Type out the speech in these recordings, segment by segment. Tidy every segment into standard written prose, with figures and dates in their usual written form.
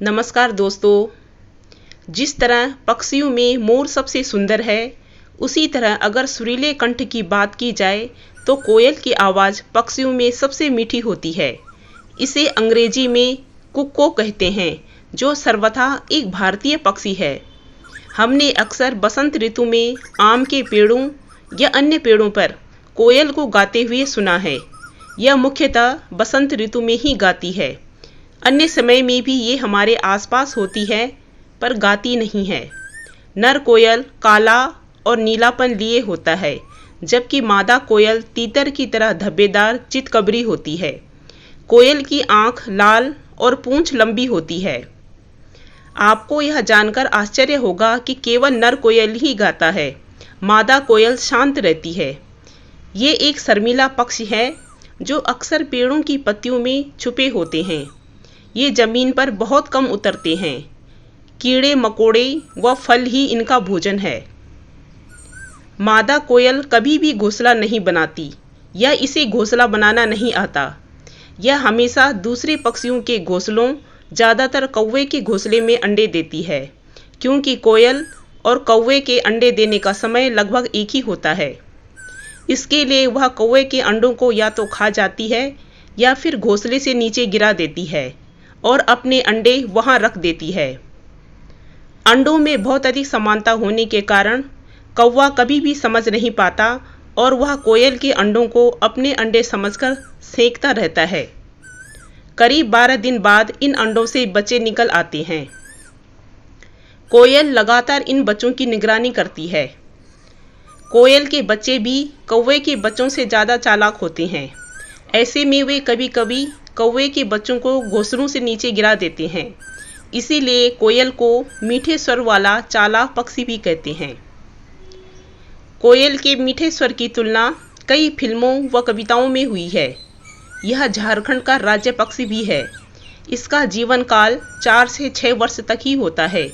नमस्कार दोस्तों। जिस तरह पक्षियों में मोर सबसे सुंदर है, उसी तरह अगर सुरीले कंठ की बात की जाए तो कोयल की आवाज़ पक्षियों में सबसे मीठी होती है। इसे अंग्रेजी में कुक्को कहते हैं, जो सर्वथा एक भारतीय पक्षी है। हमने अक्सर बसंत ऋतु में आम के पेड़ों या अन्य पेड़ों पर कोयल को गाते हुए सुना है। यह मुख्यतः बसंत ऋतु में ही गाती है। अन्य समय में भी ये हमारे आसपास होती है, पर गाती नहीं है। नर कोयल काला और नीलापन लिए होता है, जबकि मादा कोयल तीतर की तरह धब्बेदार चितकबरी होती है। कोयल की आंख लाल और पूंछ लंबी होती है। आपको यह जानकर आश्चर्य होगा कि केवल नर कोयल ही गाता है, मादा कोयल शांत रहती है। ये एक शर्मीला पक्षी है जो अक्सर पेड़ों की पत्तियों में छुपे होते हैं। ये जमीन पर बहुत कम उतरते हैं। कीड़े मकोड़े व फल ही इनका भोजन है। मादा कोयल कभी भी घोंसला नहीं बनाती या इसे घोंसला बनाना नहीं आता। यह हमेशा दूसरे पक्षियों के घोंसलों, ज़्यादातर कौवे के घोंसले में अंडे देती है, क्योंकि कोयल और कौवे के अंडे देने का समय लगभग एक ही होता है। इसके लिए वह कौवे के अंडों को या तो खा जाती है या फिर घोंसले से नीचे गिरा देती है और अपने अंडे वहां रख देती है। अंडों में बहुत अधिक समानता होने के कारण कौवा कभी भी समझ नहीं पाता और वह कोयल के अंडों को अपने अंडे समझकर सेंकता रहता है। करीब 12 दिन बाद इन अंडों से बच्चे निकल आते हैं। कोयल लगातार इन बच्चों की निगरानी करती है। कोयल के बच्चे भी कौवे के बच्चों से ज़्यादा चालाक होते हैं। ऐसे में वे कभी कभी कौवे के बच्चों को घोंसलों से नीचे गिरा देते हैं। इसीलिए कोयल को मीठे स्वर वाला चालाक पक्षी भी कहते हैं। कोयल के मीठे स्वर की तुलना कई फिल्मों व कविताओं में हुई है। यह झारखंड का राज्य पक्षी भी है। इसका जीवन काल 4 से 6 वर्ष तक ही होता है।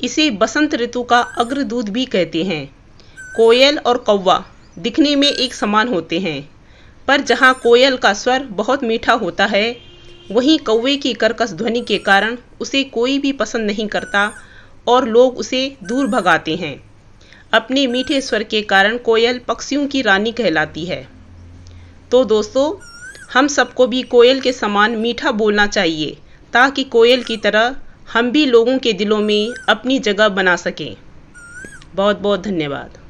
इसे बसंत ऋतु का अग्रदूत भी कहते हैं। कोयल और कौवा दिखने में एक समान होते हैं, पर जहाँ कोयल का स्वर बहुत मीठा होता है, वहीं कौवे की कर्कश ध्वनि के कारण उसे कोई भी पसंद नहीं करता और लोग उसे दूर भगाते हैं। अपने मीठे स्वर के कारण कोयल पक्षियों की रानी कहलाती है। तो दोस्तों, हम सबको भी कोयल के समान मीठा बोलना चाहिए, ताकि कोयल की तरह हम भी लोगों के दिलों में अपनी जगह बना सकें। बहुत बहुत धन्यवाद।